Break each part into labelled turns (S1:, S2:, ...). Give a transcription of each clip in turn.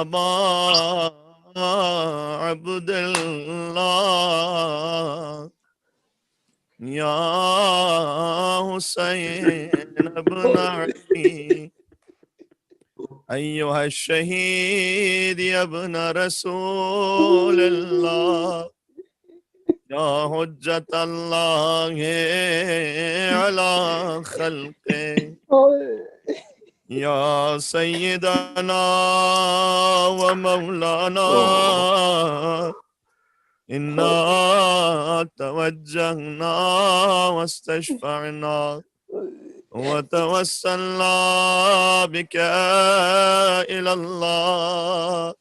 S1: أبا عبد الله يا حسين ابن علي أيها الشهيد يا ابن رسول الله يا حجة الله على خلقه يا سيدنا ومولانا إنا توجهنا واستشفعنا وتوسلنا بك إلى الله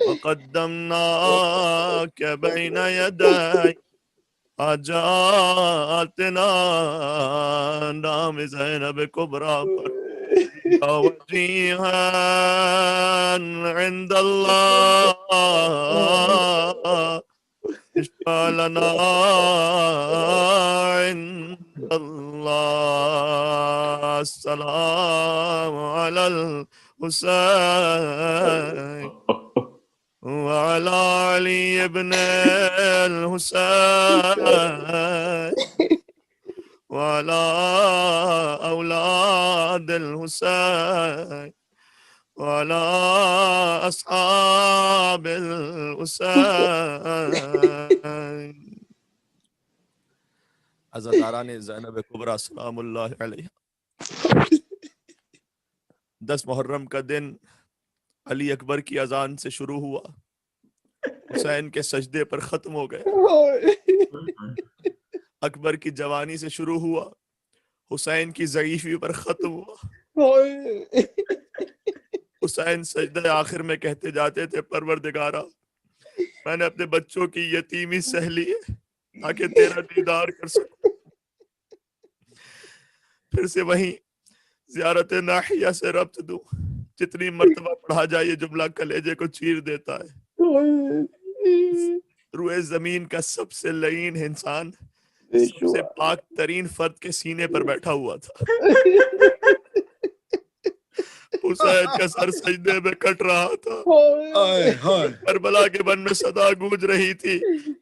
S1: وقدمناك بين يدي حاجاتنا نام زینب کبریٰ پر وجیہا عند اللہ اشفع لنا عند اللہ السلام علی الحسین وعلى علي بن الحسين وعلى أولاد الحسين وعلى أصحاب الحسين. عزاداران زینب کبریٰ سلام اللہ علیہ. 10 محرم کا دن علی اکبر کی اذان سے شروع ہوا، حسین کے سجدے پر ختم ہو گیا. اکبر کی جوانی سے شروع ہوا، حسین کی ضعیفی پر ختم ہوا. حسین سجدہ آخر میں کہتے جاتے تھے پروردگارا میں نے اپنے بچوں کی یتیمی سہ لی ہے تاکہ تیرا دیدار کر سکوں. پھر سے وہیں زیارت ناحیہ سے ربط دوں، جتنی مرتبہ پڑھا جائے یہ جملہ کلیجے کو چیر دیتا ہے. روئے زمین کا سب سے لعین انسان سب سے پاک ترین فرد کے سینے پر بیٹھا ہوا تھا. حسین کا سر سجدے میں کٹ رہا تھا. کربلا کے بن میں صدا گونج رہی تھی،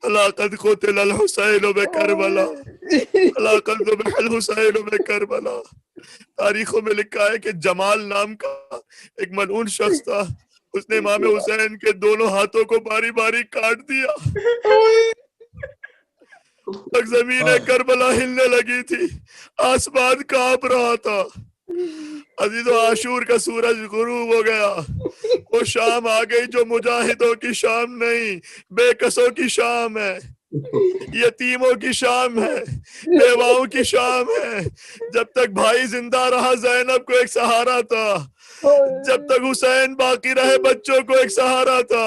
S1: الا قد قتل الحسین بکربلا الا قد ذبح الحسین بکربلا. تاریخوں میں لکھا ہے کہ جمال نام کا ایک ملعون شخص تھا، اس نے امام حسین کے دونوں ہاتھوں کو باری باری کاٹ دیا. تک زمین کربلا ہلنے لگی تھی، آسمان کانپ رہا تھا. عزیز و عاشور کا سورج غروب ہو گیا. وہ شام آ گئی جو مجاہدوں کی شام نہیں، بے کسوں کی شام ہے، یتیموں کی شام ہے، بیواؤں کی شام ہے. جب تک بھائی زندہ رہا زینب کو ایک سہارا تھا، جب تک حسین باقی رہے بچوں کو ایک سہارا تھا.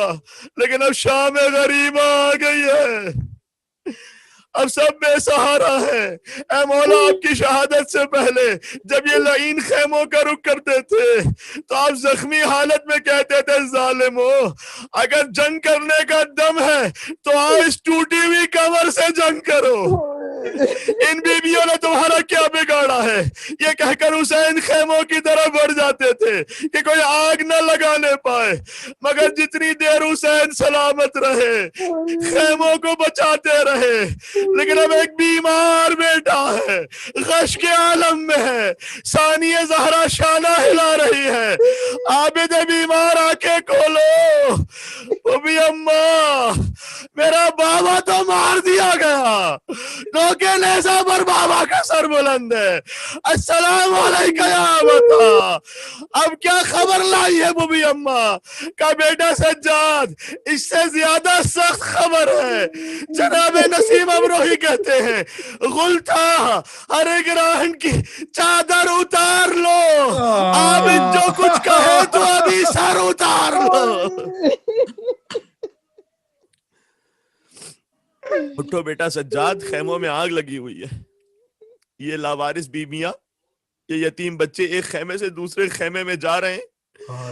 S1: لیکن اب شام غریبہ آ گئی ہے، اب سب بے سہارا ہے. اے مولا آپ کی شہادت سے پہلے جب یہ لعین خیموں کا رخ کرتے تھے تو آپ زخمی حالت میں کہتے تھے ظالمو اگر جنگ کرنے کا دم ہے تو آؤ اس ٹوٹی ہوئی کمر سے جنگ کرو. ان بیویوں نے تمہارا کیا بگاڑا ہے؟ یہ کہہ کر حسین خیموں کی طرف بڑھ جاتے تھے کہ کوئی آگ نہ لگانے پائے، مگر جتنی دیر حسین سلامت رہے خیموں کو بچاتے رہے. لیکن اب ایک بیمار بیٹا ہے، غش کے عالم میں ہے، ثانیہ زہرا شانہ ہلا رہی ہے. عابد بیمار آنکھیں کھولو. وہ بھی اماں میرا بابا تو مار دیا گیا، نوکے نیزہ پر بابا کا سر بلند ہے. السلام علیکہ یا بتا، اب کیا خبر لائی ہے بوبی اماں کا بیٹا سجاد؟ اس سے زیادہ سخت خبر ہے. جناب نسیم امروہی کہتے ہیں غل تھا ہر ایک راہن کی چادر اتار لو، عابد جو کچھ کہے تو ابھی سر اتار لو. اٹھو بیٹا سجاد، خیموں میں آگ لگی ہوئی ہے. یہ لاوارث بیویاں، یہ یتیم بچے ایک خیمے سے دوسرے خیمے میں جا رہے ہیں.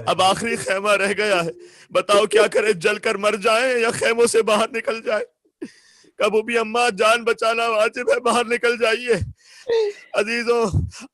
S1: اب آخری خیمہ رہ گیا ہے، بتاؤ کیا کرے، جل کر مر جائیں یا خیموں سے باہر نکل جائیں؟ کبھی بھی اماں جان بچانا واجب ہے، باہر نکل جائیے. عزیزوں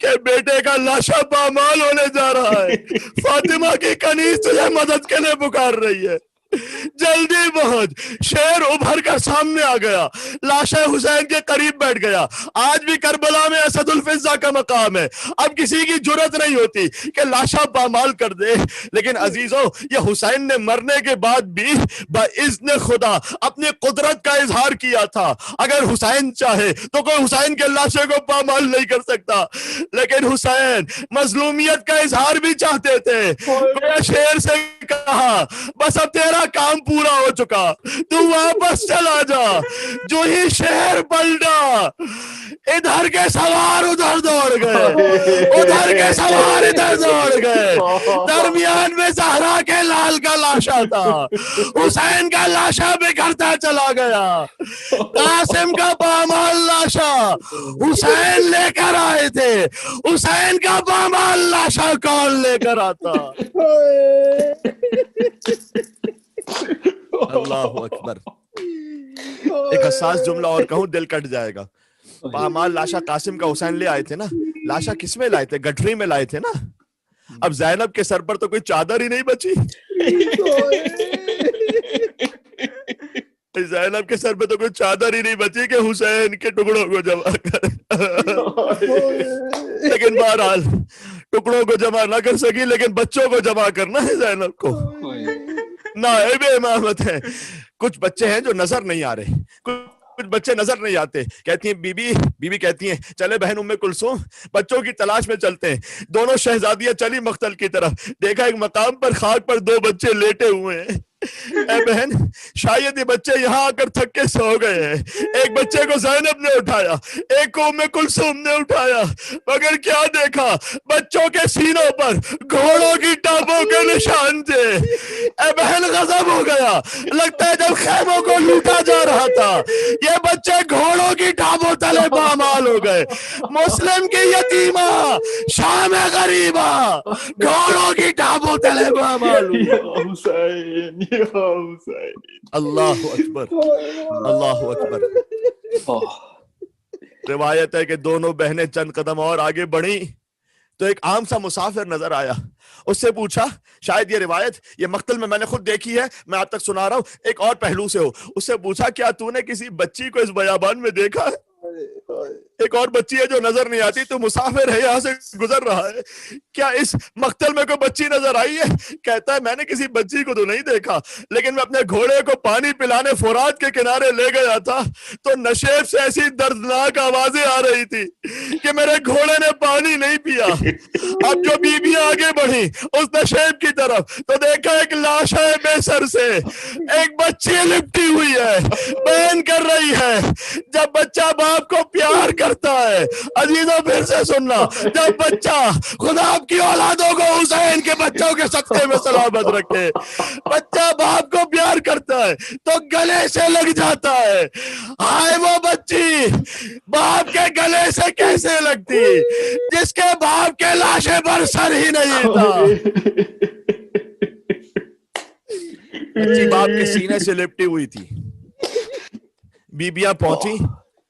S1: کہ بیٹے کا لاشا پامال ہونے جا رہا ہے، فاطمہ کی کنیز تجھے مدد کے لیے پکار رہی ہے، جلدی پہنچ۔ شیر ابھر کر سامنے آ گیا، لاشا حسین کے قریب بیٹھ گیا۔ آج بھی کربلا میں اسد الفضا کا مقام ہے، اب کسی کی جرت نہیں ہوتی کہ لاشا پامال کر دے، لیکن عزیزو یہ حسین نے مرنے کے بعد بھی باذن خدا اپنی قدرت کا اظہار کیا تھا۔ اگر حسین چاہے تو کوئی حسین کے لاشے کو پامال نہیں کر سکتا، لیکن حسین مظلومیت کا اظہار بھی چاہتے تھے۔ گویا شیر سے کہا بس اب تیرا کام پورا ہو چکا، تو واپس چلا جا۔ جو ہی شہر پلٹا، ادھر کے سوار ادھر دوڑ گئے، ادھر کے سوار ادھر دوڑ گئے، درمیان میں زہرا کے لال کا لاشا تھا، حسین کا لاشا بکھرتا چلا گیا۔ قاسم کا پامال لاشا حسین لے کر آئے تھے، حسین کا پامال لاشا کون لے کر آتا؟ اللہ اکبر۔ ایک حساس جملہ اور کہوں دل کٹ جائے گا۔ پامال لاشا قاسم کا حسین لے آئے تھے نا، لاشا کس میں لائے تھے؟ گٹھری میں لائے تھے نا۔ اب زینب کے سر پر تو کوئی چادر ہی نہیں بچی، زینب کے سر پہ تو کوئی چادر ہی نہیں بچی کہ حسین کے ٹکڑوں کو جمع کر۔ لیکن بہرحال ٹکڑوں کو جمع نہ کر سکی، لیکن بچوں کو جمع کرنا ہے زینب کو، نائب امامت ہے۔ کچھ بچے ہیں جو نظر نہیں آ رہے، کچھ بچے نظر نہیں آتے، کہتی ہیں بی کہتی ہیں چلے بہن ام کلثوم بچوں کی تلاش میں چلتے ہیں۔ دونوں شہزادیاں چلی مقتل کی طرف، دیکھا ایک مقام پر خاک پر دو بچے لیٹے ہوئے ہیں۔ اے بہن شاید یہ بچے یہاں آ کر تھک کے سو گئے ہیں۔ ایک بچے کو زینب نے اٹھایا، ایک کو ام کلثوم نے اٹھایا، مگر کیا دیکھا بچوں کے سینوں پر گھوڑوں کی ٹانپوں کے نشان تھے۔ اے بہن غضب ہو گیا، لگتا ہے جب خیموں کو لوٹا جا رہا تھا یہ بچے گھوڑوں کی ٹانپوں تلے پامال ہو گئے۔ مسلم کی یتیمہ شام غریبہ گھوڑوں کی ٹانپوں تلے پامال ہوئی۔ اللہ اکبر، اللہ اکبر۔ روایت ہے کہ دونوں بہنیں چند قدم اور آگے بڑھیں تو ایک عام سا مسافر نظر آیا، اس سے پوچھا، شاید یہ روایت یہ مقتل میں نے خود دیکھی ہے، میں آپ تک سنا رہا ہوں ایک اور پہلو سے ہو، اس سے پوچھا کیا تو نے کسی بچی کو اس بیابان میں دیکھا ہے؟ ایک اور بچی ہے جو نظر نہیں آتی، تو مسافر ہے یہاں سے گزر رہا ہے، کیا اس مقتل میں کوئی بچی نظر آئی ہے؟ کہتا ہے میں نے کسی بچی کو تو نہیں دیکھا، لیکن میں اپنے گھوڑے کو پانی پلانے فرات کے کنارے لے گیا تھا تو نشیب سے ایسی دردناک آوازیں آ رہی تھی کہ میرے گھوڑے نے پانی نہیں پیا۔ اب جو بیویاں آگے بڑھی اس نشیب کی طرف تو دیکھا ایک لاش ہے بے سر سے، ایک بچی لپٹی ہوئی ہے، بہن کر رہی ہے۔ جب بچہ باپ کو پیار کرتا ہے، عزیزوں پھر سے سننا، جب بچہ خدا آپ کی اولادوں کو حسین کے بچوں کے صدقے میں سلامت رکھے، بچہ باپ کو پیار کرتا ہے تو گلے سے لگ جاتا ہے۔ ہائے وہ بچی باپ کے گلے سے کیسے لگتی جس کے باپ کے لاشے پر سر ہی نہیں تھا۔ بچی باپ کے سینے سے لپٹی ہوئی تھی۔ بیبیاں پہنچی،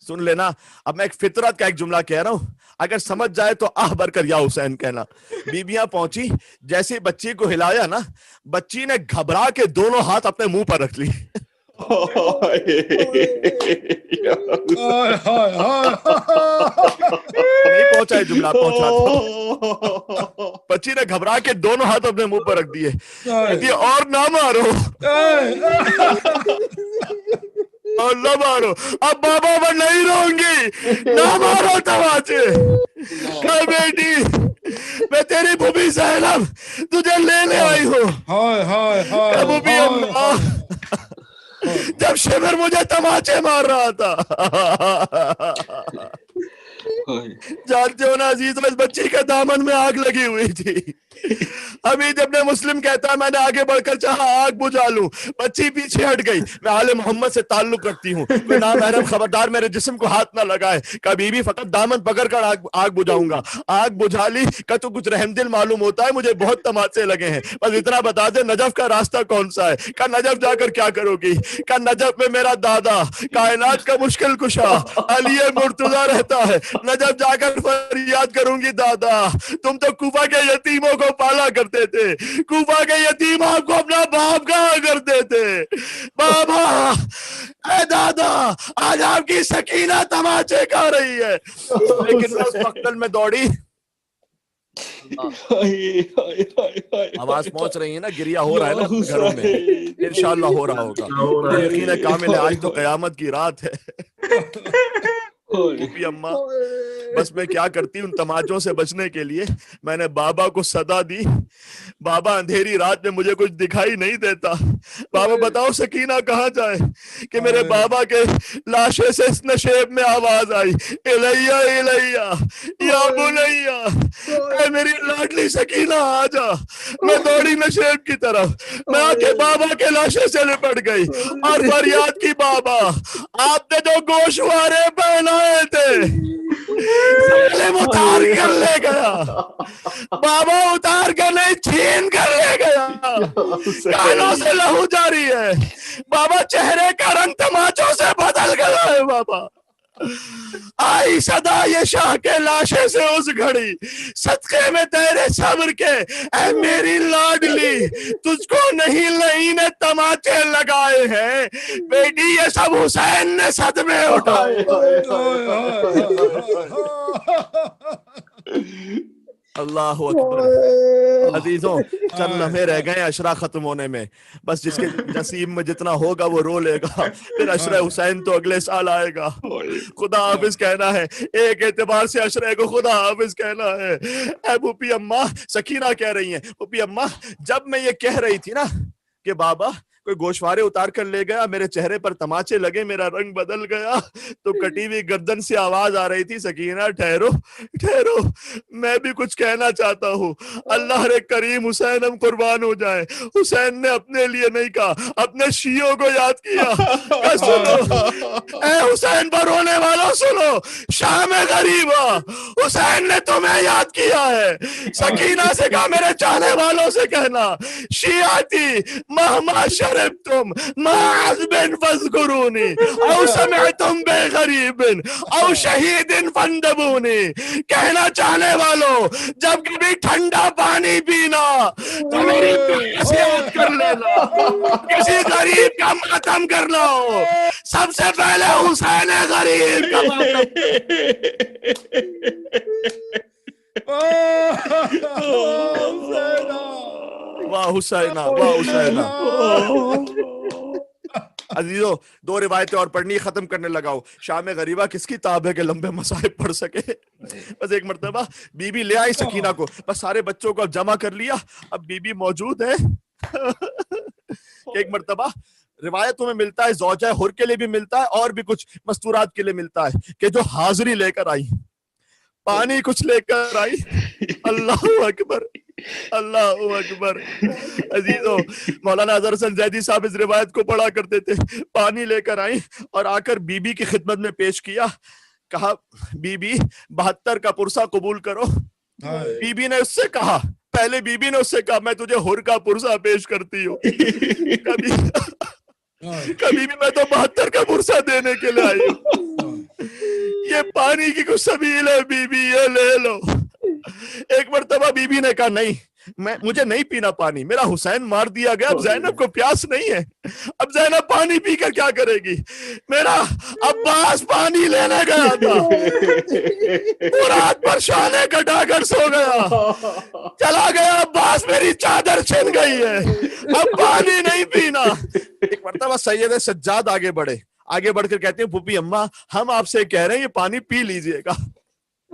S1: سن لینا اب میں ایک فطرت کا ایک جملہ کہہ رہا ہوں، اگر سمجھ جائے تو آہ بھر کر یا حسین کہنا۔ بیبیاں پہنچی، جیسے بچی کو ہلایا نا، بچی نے گھبرا کے دونوں ہاتھ اپنے منہ پر رکھ لی۔ نہیں پہنچا یہ جملہ، پہنچا تھا۔ بچی نے گھبرا کے دونوں ہاتھ اپنے منہ پر رکھ دیے، کہتی اور نہ مارو اور نہ مارو، اب بابا میں نہیں رہوں گی، نہ مارو تماچے۔ کہ بیٹی میں تیری بھوبی زینب تجھے لینے آئی ہوں۔ کہ بھوبی اللہ جب شمر مجھے تماچے مار رہا تھا، جانتے ہو نا عزیز، اس بچی کے دامن میں آگ لگی ہوئی تھی، حمید ابن مسلم کہتا ہے میں نے آگے بڑھ کر چاہا آگ بجھا لوں، بچی پیچھے ہٹ گئی، میں آل محمد سے تعلق رکھتی ہوں، کوئی نامحرم خبردار میرے جسم کو ہاتھ نہ لگائے، کہ بی بی فقط دامن پکڑ کر آگ بجھاؤں گا، آگ بجھا لی، کہ تو کچھ رحم دل معلوم ہوتا ہے، مجھے بہت تماچے لگے ہیں، بس اتنا بتا دے نجف کا راستہ کون سا ہے؟ کہ نجف جا کر کیا کرو گی؟ کہ نجف میں میرا دادا کائنات کا مشکل کشا علی مرتضی رہتا ہے، نجف جا کر فریاد کروں گی دادا تم تو کوفہ کے یتیموں کو پالا کرتے تھے، کوفہ کے یتیم آپ کو اپنا باپ کہا کرتے تھے، بابا اے دادا آج آپ کی سکینہ تماچے کھا رہی ہے، لیکن میں اس مقتل میں دوڑی، آواز پہنچ رہی ہے نا، گریہ ہو رہا ہے نا گھروں میں، انشاءاللہ ہو رہا ہوگا، مجھے یقین ہے کامل ہے آج تو قیامت کی رات ہے۔ پھوپھی اماں بس میں کیا کرتی ان تماچوں سے بچنے کے لیے میں نے بابا کو صدا دی، بابا اندھیری رات میں مجھے کچھ دکھائی نہیں دیتا، بابا بتاؤ سکینہ کہاں جائے؟ کہ میرے بابا کے لاشے سے اس نشیب میں آواز آئی، الیہ الیہ یا بنیہ، اے میری لاڈلی سکینہ آجا، میں دوڑی نشیب کی طرف، میں آ کے بابا کے لاشے سے لپٹ گئی اور فریاد کی بابا آپ نے جو گوشوارے پہنائے تھے ظالم اتار کر لے گیا، بابا اتار کر نہیں چھین کر لے گیا، کانوں سے لہو جاری ہے، بابا چہرے کا رنگ تماچوں سے بدل گیا ہے، بابا آئی صدا یہ شاہ کے لاشے سے اس گھڑی، صدقے میں تیرے صبر کے اے میری لاڈلی، تجھ کو نہیں لئی نے تماچے لگائے ہیں، بیٹی یہ سب حسین نے صدمے اٹھائے۔ اللہ اکبر۔ عزیزوں چند لمحے رہ گئے عشرہ ختم ہونے میں، بس جس کے نصیب میں جتنا ہوگا وہ رو لے گا، پھر عشرہ حسین تو اگلے سال آئے گا، خدا حافظ کہنا ہے، ایک اعتبار سے عشرہ کو خدا حافظ کہنا ہے۔ اے پھوپھی اماں سکینہ کہہ رہی ہیں، پھوپھی اماں جب میں یہ کہہ رہی تھی نا کہ بابا کوئی گوشوارے اتار کر لے گیا، میرے چہرے پر تماچے لگے، میرا رنگ بدل گیا، تو کٹی ہوئی گردن سے آواز آ رہی تھی سکینہ ٹھہرو ٹھہرو، میں بھی کچھ کہنا چاہتا ہوں، اللہ رے کریم حسین ہم قربان ہو جائیں، حسین نے اپنے لیے نہیں کہا، اپنے شیعوں کو یاد کیا کہ سنو اے حسین پر رونے والوں سنو، شام غریبا حسین نے تمہیں یاد کیا ہے، سکینہ سے کہا میرے چاہنے والوں سے کہنا شیعتی مہما شربتم معاذ بن فذکرونی او سمعتم بے غریب او شہید فندبونی، کہنا چاہنے والوں جب کبھی ٹھنڈا پانی پینا تو میری پیاس یاد کر لینا، کسی غریب کا ماتم کرنا ہو سب سے پہلے حسین غریب کا ماتم۔ واہ حسینہ واہ حسینہ۔ عزیزو دو روایتیں اور پڑھنی ختم کرنے لگاؤ، شام غریبہ کس کی تاب ہے کہ لمبے مصائب پڑھ سکے، بس ایک مرتبہ بی بی لے آئی سکینہ کو، بس سارے بچوں کو اب جمع کر لیا، اب بی بی موجود ہے ایک مرتبہ روایتوں میں ملتا ہے، زوجہ حر کے لیے بھی ملتا ہے اور بھی کچھ مستورات کے لیے ملتا ہے کہ جو حاضری لے کر آئی، پانی کچھ لے کر آئی، اللہ اکبر اللہ اکبر۔ عزیزو مولانا اظہر حسن زیدی صاحب اس روایت کو پڑھا کرتے تھے، پانی لے کر آئیں اور آ کر بی بی کی خدمت میں پیش کیا، کہا بی بی 72 کا پرسہ قبول کرو، بی بی نے اس سے کہا، پہلے بی بی نے اس سے کہا میں تجھے حر کا پرسہ پیش کرتی ہوں، کبھی بھی میں تو 72 کا پرسہ دینے کے لیے آئی ہوں، یہ پانی کی کچھ سبیل ہے بی بی یہ لے لو۔ ایک مرتبہ بی بی نے کہا نہیں مجھے نہیں پینا پانی، میرا حسین مار دیا گیا، اب زینب کو پیاس نہیں ہے، اب زینب پانی پی کر کیا کرے گی، میرا عباس پانی لینے گیا تھا، رات پر شانے کٹا کر سو گیا، چلا گیا عباس میری چادر چھن گئی ہے، اب پانی نہیں پینا۔ ایک مرتبہ سید سجاد آگے بڑھے، آگے بڑھ کر کہتے ہیں پھوپھی اماں ہم آپ سے کہہ رہے ہیں یہ پانی پی لیجئے گا،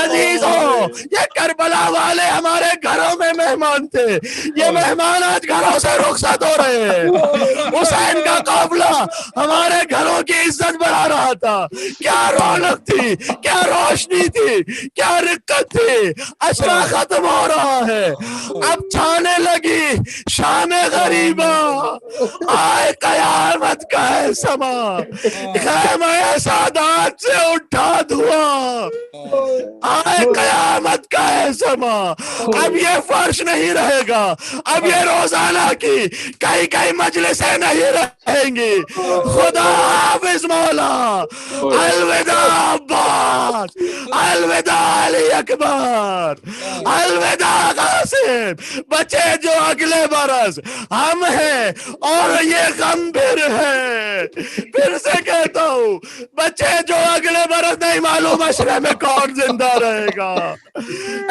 S1: عزیزوں یہ کربلا والے ہمارے گھروں میں مہمان تھے، یہ مہمان آج گھروں سے رخصت ہو رہے ہیں۔ حسین کا قافلہ ہمارے گھروں کی عزت بڑھا رہا تھا، کیا رونق تھی، کیا روشنی تھی، کیا رقت تھی، عشرہ ختم ہو رہا ہے، اب چھانے لگی شام غریبہ، آئے قیامت کا ہے سما، خیمہ سادات سے اٹھا دھواں، آئے قیامت کا ہے سما، اب یہ فرش نہیں رہے گا، اب یہ روزانہ کی کئی کئی مجلسیں نہیں رہیں گی۔ خدا حافظ مولا، الوداع عباس، الوداع علی اکبر، الوداع قاسم، بچے جو اگلے برس ہم ہیں اور یہ غم پھر ہے، پھر سے کہتا ہوں بچے جو اگلے برس نہیں معلوم معاشرے میں کون زندہ رہے گا۔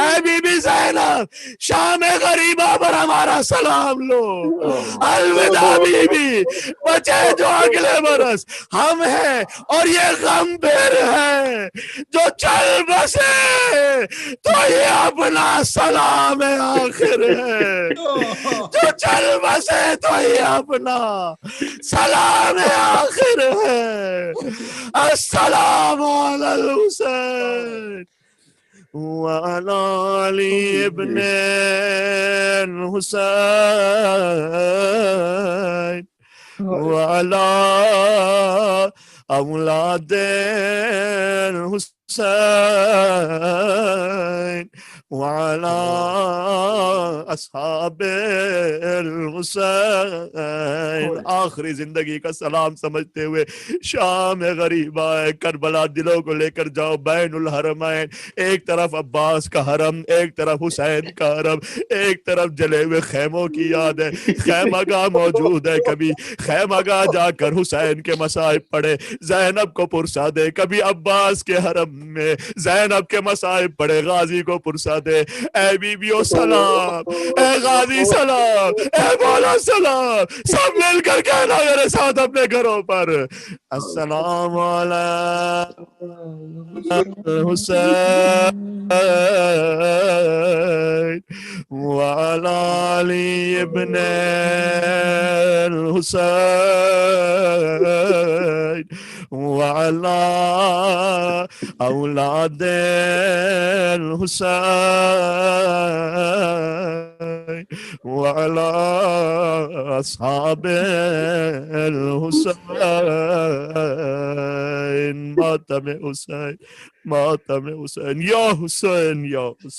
S1: اے بی بی زینب شام غریبہ پر ہمارا سلام لو، الوداع بی بی، بچے جو اگلے برس ہم ہیں اور یہ غم پھر ہے، جو چل بسے تو یہ اپنا سلام آخر ہے، جو چل بسے تو یہ اپنا سلام آخر ہے۔ السلام علی الحسین وعلی علی ابن الحسین وعلی اولاد الحسین وعلی اصحاب الحسین۔ آخری زندگی کا سلام سمجھتے ہوئے شام غریبہ ہے کربلا دلوں کو لے کر جاؤ بین الحرمین، ایک طرف عباس کا حرم، ایک طرف حسین کا حرم، ایک طرف جلے ہوئے خیموں کی یاد ہے، خیمہ گاہ موجود ہے، کبھی خیمہ گاہ جا کر حسین کے مصائب پڑھے، زینب کو پرسا دے، کبھی عباس کے حرم میں زینب کے مصائب پڑھے، غازی کو پرسا دے، اے بی بیو سلام، اے غازی سلام، اے مولا سلام، سب مل کر کہنا میرے ساتھ اپنے گھروں پر، السلام علیکم حسین وعلی علی ابن الحسین وعلی اولاد الحسین وعلی اصحاب الحسین، ماتم حسین، ماتم حسین، یا حسین یا حسین۔